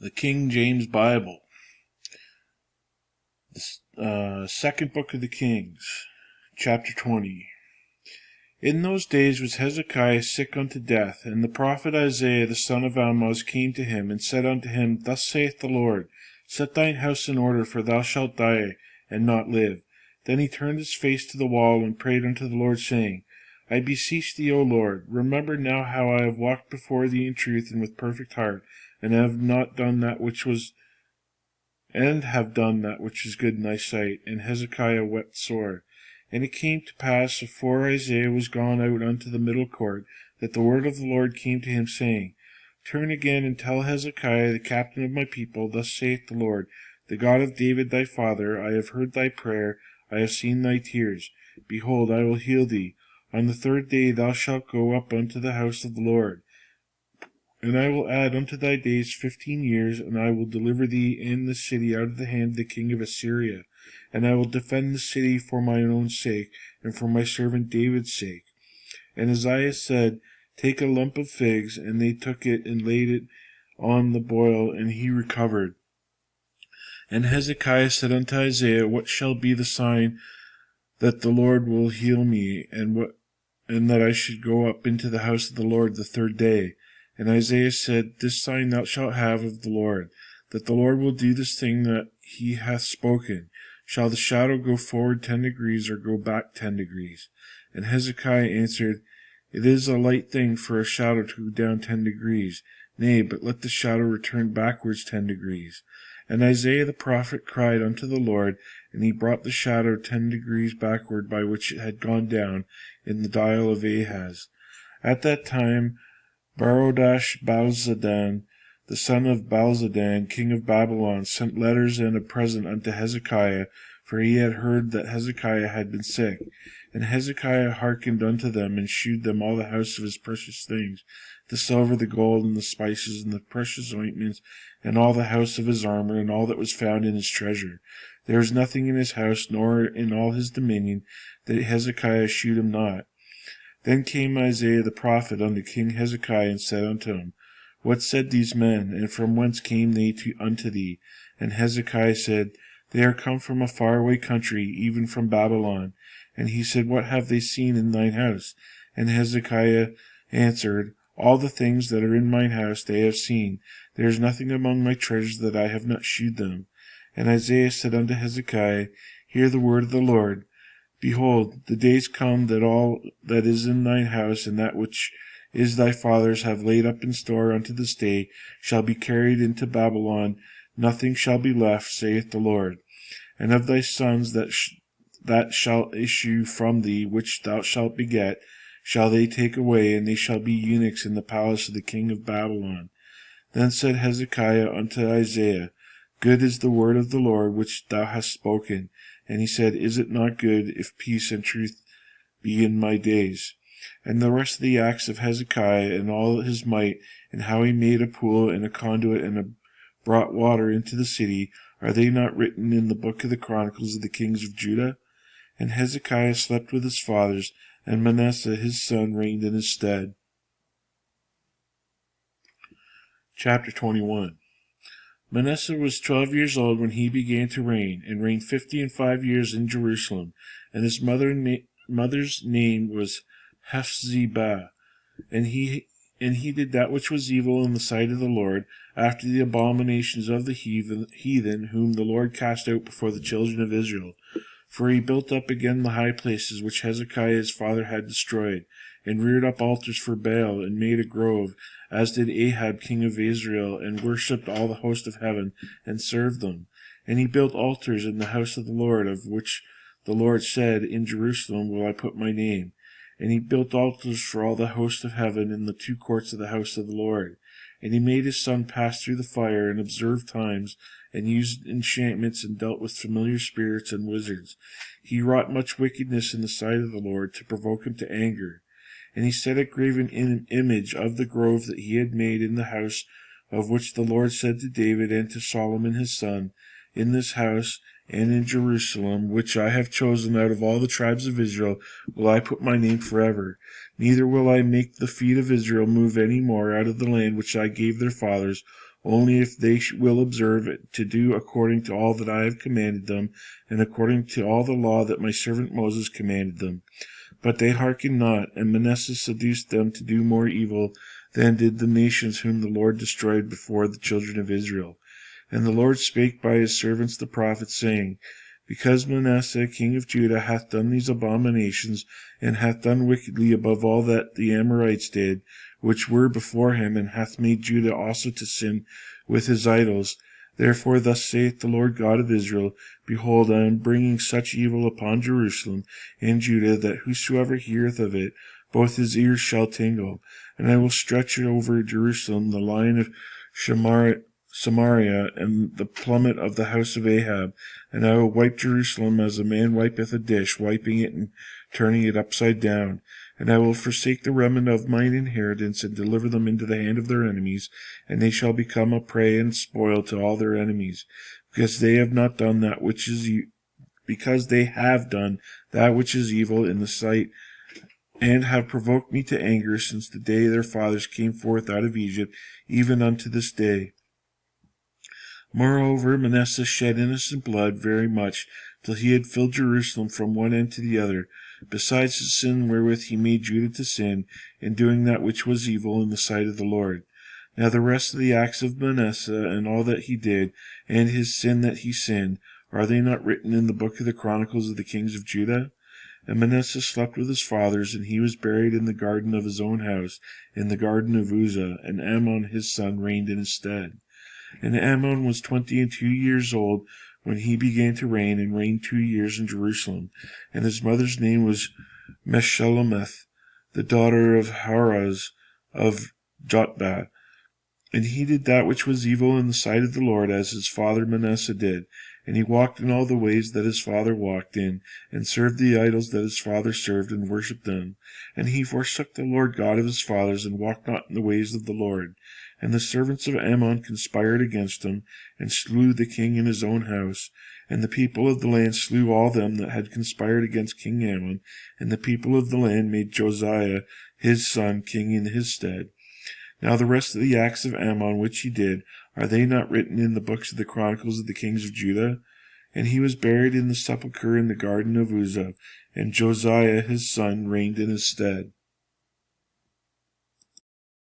The King James Bible, the second book of the Kings, chapter 20. In those days was Hezekiah sick unto death, and the prophet Isaiah the son of Amoz came to him, and said unto him, Thus saith the Lord, Set thine house in order, for thou shalt die, and not live. Then he turned his face to the wall, and prayed unto the Lord, saying, I beseech thee, O Lord, remember now how I have walked before thee in truth and with perfect heart, and have done that which is good in thy sight. And Hezekiah wept sore. And it came to pass, afore Isaiah was gone out unto the middle court, that the word of the Lord came to him, saying, Turn again and tell Hezekiah, the captain of my people, Thus saith the Lord, the God of David thy father, I have heard thy prayer, I have seen thy tears. Behold, I will heal thee. On the third day thou shalt go up unto the house of the Lord. And I will add unto thy days 15 years, and I will deliver thee and the city out of the hand of the king of Assyria. And I will defend the city for mine own sake, and for my servant David's sake. And Isaiah said, Take a lump of figs. And they took it, and laid it on the boil, and he recovered. And Hezekiah said unto Isaiah, What shall be the sign that the Lord will heal me, and that I should go up into the house of the Lord the third day? And Isaiah said, This sign thou shalt have of the Lord, that the Lord will do this thing that he hath spoken. Shall the shadow go forward 10 degrees, or go back 10 degrees? And Hezekiah answered, It is a light thing for a shadow to go down 10 degrees. Nay, but let the shadow return backwards 10 degrees. And Isaiah the prophet cried unto the Lord, and he brought the shadow 10 degrees backward, by which it had gone down in the dial of Ahaz. At that time Balzadan, the son of Balzadan, king of Babylon, sent letters and a present unto Hezekiah, for he had heard that Hezekiah had been sick. And Hezekiah hearkened unto them, and shewed them all the house of his precious things, the silver, the gold, and the spices, and the precious ointments, and all the house of his armor, and all that was found in his treasure. There was nothing in his house, nor in all his dominion, that Hezekiah shewed him not. Then came Isaiah the prophet unto King Hezekiah, and said unto him, What said these men, and from whence came they unto thee? And Hezekiah said, They are come from a faraway country, even from Babylon. And he said, What have they seen in thine house? And Hezekiah answered, All the things that are in mine house they have seen. There is nothing among my treasures that I have not shewed them. And Isaiah said unto Hezekiah, Hear the word of the Lord. Behold, the days come that all that is in thine house, and that which is thy father's, have laid up in store unto this day, shall be carried into Babylon. Nothing shall be left, saith the Lord. And of thy sons that shall issue from thee, which thou shalt beget, shall they take away, and they shall be eunuchs in the palace of the king of Babylon. Then said Hezekiah unto Isaiah, Good is the word of the Lord which thou hast spoken. And he said, Is it not good, if peace and truth be in my days? And the rest of the acts of Hezekiah, and all his might, and how he made a pool and a conduit, and brought water into the city, are they not written in the book of the Chronicles of the kings of Judah? And Hezekiah slept with his fathers, and Manasseh his son reigned in his stead. Chapter 21. Manasseh was 12 years old when he began to reign, and reigned 55 years in Jerusalem. And his mother's name was Hephzibah. And he did that which was evil in the sight of the Lord, after the abominations of the heathen, whom the Lord cast out before the children of Israel. For he built up again the high places which Hezekiah his father had destroyed, and reared up altars for Baal, and made a grove, as did Ahab king of Israel, and worshipped all the host of heaven, and served them. And he built altars in the house of the Lord, of which the Lord said, In Jerusalem will I put my name. And he built altars for all the host of heaven in the 2 courts of the house of the Lord. And he made his son pass through the fire, and observed times, and used enchantments, and dealt with familiar spirits and wizards. He wrought much wickedness in the sight of the Lord, to provoke him to anger. And he set a graven image of the grove that he had made in the house, of which the Lord said to David and to Solomon his son, In this house and in Jerusalem, which I have chosen out of all the tribes of Israel, will I put my name forever. Neither will I make the feet of Israel move any more out of the land which I gave their fathers. only if they will observe to do according to all that I have commanded them, and according to all the law that my servant Moses commanded them. But they hearkened not, and Manasseh seduced them to do more evil than did the nations whom the Lord destroyed before the children of Israel. And the Lord spake by his servants the prophets, saying, Because Manasseh king of Judah hath done these abominations, and hath done wickedly above all that the Amorites did, which were before him, and hath made Judah also to sin with his idols, therefore thus saith the Lord God of Israel, Behold, I am bringing such evil upon Jerusalem and Judah, that whosoever heareth of it, both his ears shall tingle. And I will stretch over Jerusalem the line of Samaria, and the plummet of the house of Ahab, and I will wipe Jerusalem as a man wipeth a dish, wiping it and turning it upside down. And I will forsake the remnant of mine inheritance, and deliver them into the hand of their enemies, and they shall become a prey and spoil to all their enemies, because they have done that which is evil in the sight, and have provoked me to anger since the day their fathers came forth out of Egypt, even unto this day. Moreover, Manasseh shed innocent blood very much, till he had filled Jerusalem from one end to the other, besides the sin wherewith he made Judah to sin, in doing that which was evil in the sight of the Lord. Now the rest of the acts of Manasseh, and all that he did, and his sin that he sinned, are they not written in the book of the Chronicles of the kings of Judah? And Manasseh slept with his fathers, and he was buried in the garden of his own house, in the garden of Uzzah, and Amon his son reigned in his stead. And Amon was 22 years old when he began to reign, and reigned 2 years in Jerusalem. And his mother's name was Meshullemeth, the daughter of Haraz of Jotbah. And he did that which was evil in the sight of the Lord, as his father Manasseh did. And he walked in all the ways that his father walked in, and served the idols that his father served, and worshipped them. And he forsook the Lord God of his fathers, and walked not in the ways of the Lord. And the servants of Ammon conspired against him, and slew the king in his own house. And the people of the land slew all them that had conspired against King Ammon, and the people of the land made Josiah his son king in his stead. Now the rest of the acts of Ammon which he did, are they not written in the books of the Chronicles of the kings of Judah? And he was buried in the sepulchre in the garden of Uzzah, and Josiah his son reigned in his stead.